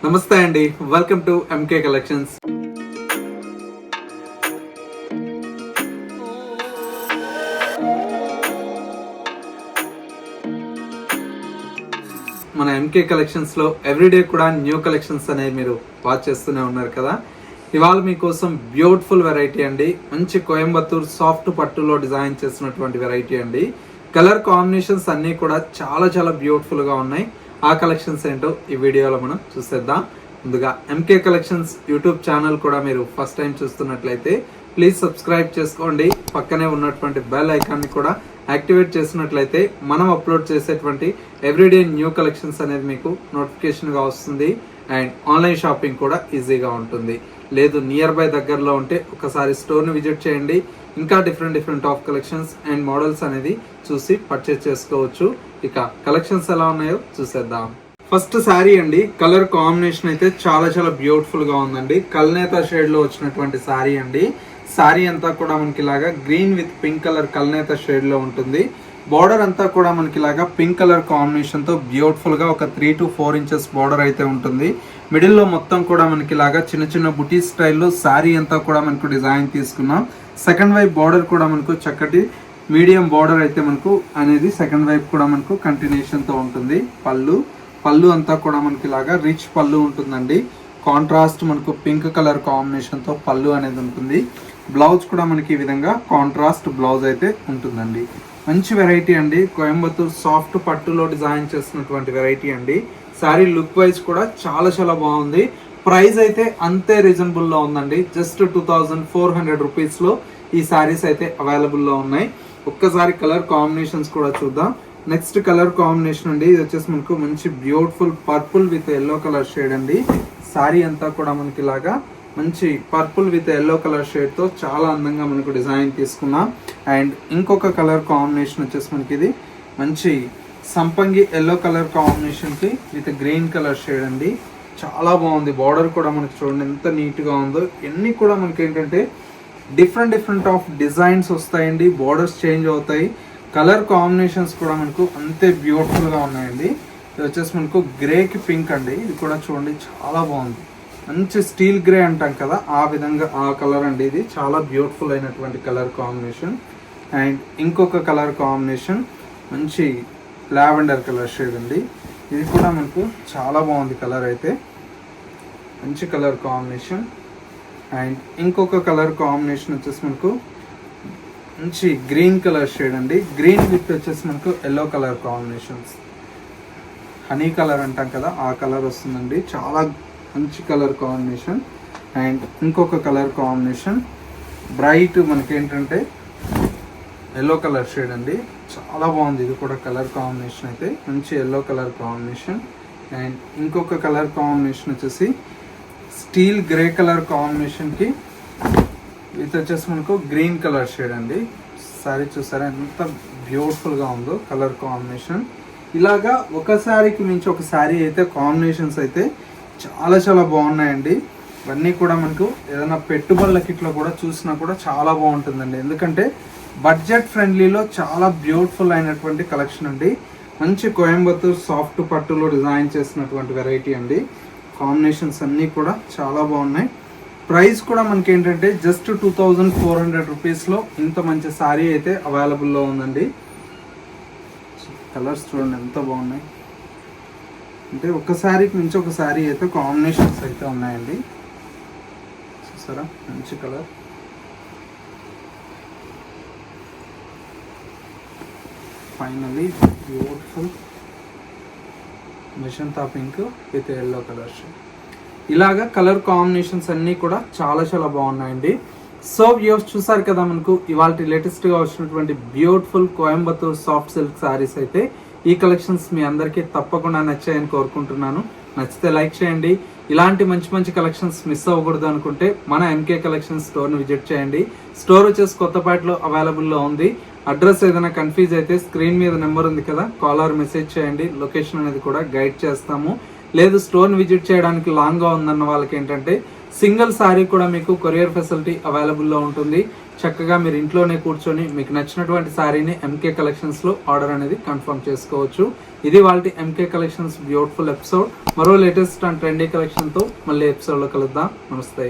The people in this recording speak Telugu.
నమస్తే అండి, వెల్కమ్ టు ఎంకే కలెక్షన్స్. మన ఎంకే కలెక్షన్స్ లో ఎవ్రీడే కూడా న్యూ కలెక్షన్స్ అనేవి మీరు వాచ్ చేస్తూనే ఉన్నారు కదా. ఇవాళ మీకోసం బ్యూటిఫుల్ వెరైటీ అండి, మంచి కోయంబత్తూర్ సాఫ్ట్ పట్టులో డిజైన్ చేసినటువంటి వెరైటీ అండి. కలర్ కాంబినేషన్స్ అన్నీ కూడా చాలా చాలా బ్యూటిఫుల్ గా ఉన్నాయి. ఆ కలెక్షన్స్ ఏంటో ఈ వీడియోలో మనం చూసేద్దాం. ముందుగా ఎంకే కలెక్షన్స్ యూట్యూబ్ ఛానల్ కూడా మీరు ఫస్ట్ టైం చూస్తున్నట్లయితే ప్లీజ్ సబ్స్క్రైబ్ చేసుకోండి. పక్కనే ఉన్నటువంటి బెల్ ఐకాన్ని కూడా యాక్టివేట్ చేసినట్లయితే మనం అప్లోడ్ చేసేటువంటి ఎవ్రీడే న్యూ కలెక్షన్స్ అనేది మీకు నోటిఫికేషన్గా వస్తుంది. అండ్ ఆన్లైన్ షాపింగ్ కూడా ఈజీగా ఉంటుంది. లేదు నియర్ బై దగ్గరలో ఉంటే ఒకసారి స్టోర్ని విజిట్ చేయండి. ఇంకా different of collections and models అనేది చూసి పర్చేస్ చేసుకోవచ్చు. ఇక కలెక్షన్స్ ఎలా ఉన్నాయో చూసేద్దాం. ఫస్ట్ శారీ అండి, కలర్ కాంబినేషన్ అయితే చాలా చాలా బ్యూటిఫుల్ గా ఉందండి. కల్నేత షేడ్ లో వచ్చినటువంటి శారీ అండి. శారీ అంతా కూడా మనకి ఇలాగా గ్రీన్ విత్ పింక్ కలర్ కల్నేత షేడ్ లో ఉంటుంది. బార్డర్ అంతా కూడా మనకి ఇలాగా పింక్ కలర్ కాంబినేషన్ తో బ్యూటిఫుల్ గా ఒక 3 to 4 inches బార్డర్ అయితే ఉంటుంది. మిడిల్ లో మొత్తం కూడా మనకి ఇలాగా చిన్న చిన్న బుటీ స్టైల్లో శారీ అంతా కూడా మనకు డిజైన్ తీసుకున్నాం. సెకండ్ వైపు బార్డర్ కూడా మనకు చక్కటి మీడియం బార్డర్ అయితే మనకు అనేది సెకండ్ వైపు కూడా మనకు కంటిన్యూషన్ తో ఉంటుంది. పళ్ళు అంతా కూడా మనకి ఇలాగా రిచ్ పళ్ళు ఉంటుందండి. కాంట్రాస్ట్ మనకు పింక్ కలర్ కాంబినేషన్ తో పళ్ళు అనేది ఉంటుంది. బ్లౌజ్ కూడా మనకి ఈ విధంగా కాంట్రాస్ట్ బ్లౌజ్ అయితే ఉంటుందండి. మంచి వెరైటీ అండి, కోయంబత్తూర్ సాఫ్ట్ పట్టులో డిజైన్ చేసినటువంటి వెరైటీ అండి. శారీ లుక్ వైజ్ కూడా చాలా చాలా బాగుంది. ప్రైస్ అయితే అంతే రీజనబుల్ లో ఉందండి. జస్ట్ 2400 రూపీస్ లో ఈ శారీస్ అయితే అవైలబుల్ లో ఉన్నాయి. ఒక్కసారి కలర్ కాంబినేషన్స్ కూడా చూద్దాం. నెక్స్ట్ కలర్ కాంబినేషన్ అండి, ఇది వచ్చేసి మనకు మంచి beautiful purple with yellow colour shade అండి. శారీ అంతా కూడా మనకి ఇలాగా మంచి purple with yellow colour shade తో చాలా అందంగా మనకు డిజైన్ తీసుకున్నాం. అండ్ ఇంకొక కలర్ కాంబినేషన్ వచ్చేసి మనకి ఇది మంచి సంపంగి ఎల్లో కలర్ కాంబినేషన్ కి విత్ గ్రీన్ కలర్ షేడ్ అండి. చాలా బాగుంది. బార్డర్ కూడా మనకి చూడండి ఎంత నీట్ గా ఉందో. ఇవన్నీ కూడా మనకి ఏంటంటే డిఫరెంట్ ఆఫ్ డిజైన్స్ వస్తాయండి. బార్డర్స్ చేంజ్ అవుతాయి. కలర్ కాంబినేషన్స్ కూడా మనకు అంతే బ్యూటిఫుల్ గా ఉన్నాయండి. ఇది వచ్చేసి మనకు గ్రేకి పింక్ అండి. ఇది కూడా చూడండి చాలా బాగుంది. మంచి స్టీల్ గ్రే అంటాం కదా, ఆ విధంగా ఆ కలర్ అండి. ఇది చాలా బ్యూటిఫుల్ అయినటువంటి కలర్ కాంబినేషన్. అండ్ ఇంకొక కలర్ కాంబినేషన్ మంచి లావెండర్ కలర్ షేడ్ అండి. ఇది కూడా మనకు చాలా బాగుంది. కలర్ అయితే మంచి కలర్ కాంబినేషన్. అండ్ ఇంకొక కలర్ కాంబినేషన్ వచ్చేసి మనకు మంచి గ్రీన్ కలర్ షేడ్ అండి. గ్రీన్ విత్ వచ్చేసి మనకు yellow colour combinations, honey colour అంటాం కదా ఆ కలర్ వస్తుందండి. చాలా మంచి కలర్ కాంబినేషన్. అండ్ ఇంకొక కలర్ కాంబినేషన్ బ్రైట్ మనకి ఏంటంటే ఎల్లో కలర్ షేడ్ అండి. చాలా బాగుంది. ఇది కూడా కలర్ కాంబినేషన్ అయితే మంచి ఎల్లో కలర్ కాంబినేషన్. అండ్ ఇంకొక కలర్ కాంబినేషన్ వచ్చేసి స్టీల్ గ్రే కలర్ కాంబినేషన్కి ఇది వచ్చేసి మనకు గ్రీన్ కలర్ షేడ్ అండి. శారీ చూసారా ఎంత బ్యూటిఫుల్గా ఉందో కలర్ కాంబినేషన్. ఇలాగా ఒక శారీకి మించి ఒక శారీ అయితే కాంబినేషన్స్ అయితే చాలా చాలా బాగున్నాయండి. ఇవన్నీ కూడా మనకు ఏదైనా పెట్టుబడుల కిట్లో కూడా చూసినా కూడా చాలా బాగుంటుందండి. ఎందుకంటే బడ్జెట్ ఫ్రెండ్లీలో చాలా బ్యూటిఫుల్ అయినటువంటి కలెక్షన్ అండి. మంచి కోయంబత్తూర్ సాఫ్ట్ పట్టులో డిజైన్ చేసినటువంటి వెరైటీ అండి. కాంబినేషన్స్ అన్నీ కూడా చాలా బాగున్నాయి. ప్రైస్ కూడా మనకి ఏంటంటే జస్ట్ 2400 రూపీస్లో ఇంత మంచి శారీ అయితే అవైలబుల్లో ఉందండి. కలర్స్ చూడండి ఎంత బాగున్నాయి. అంటే ఒక శారీకి మించి ఒక శారీ అయితే కాంబినేషన్స్ అయితే ఉన్నాయండి. చూసారా మంచి colour. Finally beautiful magenta pink with yellow colour shade. ఇలాగా కలర్ కాంబినేషన్స్ అన్నీ కూడా చాలా చాలా బాగున్నాయండి. సో వ్యూవర్స్ చూసారు కదా, మనకు ఇవాళ లేటెస్ట్గా వచ్చినటువంటి beautiful Coimbatore soft silk saris అయితే ఈ కలెక్షన్స్ మీ అందరికీ తప్పకుండా నచ్చాయని కోరుకుంటున్నాను. నచ్చితే లైక్ చేయండి. ఇలాంటి మంచి మంచి కలెక్షన్స్ మిస్ అవ్వకూడదు అనుకుంటే మన ఎంకే కలెక్షన్ స్టోర్ని విజిట్ చేయండి. స్టోర్ వచ్చేసి కొత్తపేటలో అవైలబుల్లో ఉంది. అడ్రస్ ఏదైనా కన్ఫ్యూజ్ అయితే స్క్రీన్ మీద నెంబర్ ఉంది కదా, కాల్ ఆర్ మెసేజ్ చేయండి. లొకేషన్ అనేది కూడా గైడ్ చేస్తాము. లేదు స్టోర్ని విజిట్ చేయడానికి లాంగ్గా ఉందన్న వాళ్ళకి ఏంటంటే సింగిల్ సారీ కూడా మీకు కొరియర్ ఫెసిలిటీ అవైలబుల్లో ఉంటుంది. చక్కగా మీరు ఇంట్లోనే కూర్చొని మీకు నచ్చినటువంటి సారీని ఎంకే కలెక్షన్స్లో ఆర్డర్ అనేది కన్ఫర్మ్ చేసుకోవచ్చు. ఇది వాళ్ళ ఎంకే కలెక్షన్స్ బ్యూటిఫుల్ ఎపిసోడ్. మరో లేటెస్ట్ అండ్ ట్రెండీ కలెక్షన్తో మళ్ళీ ఎపిసోడ్లో కలుద్దాం. నమస్తే.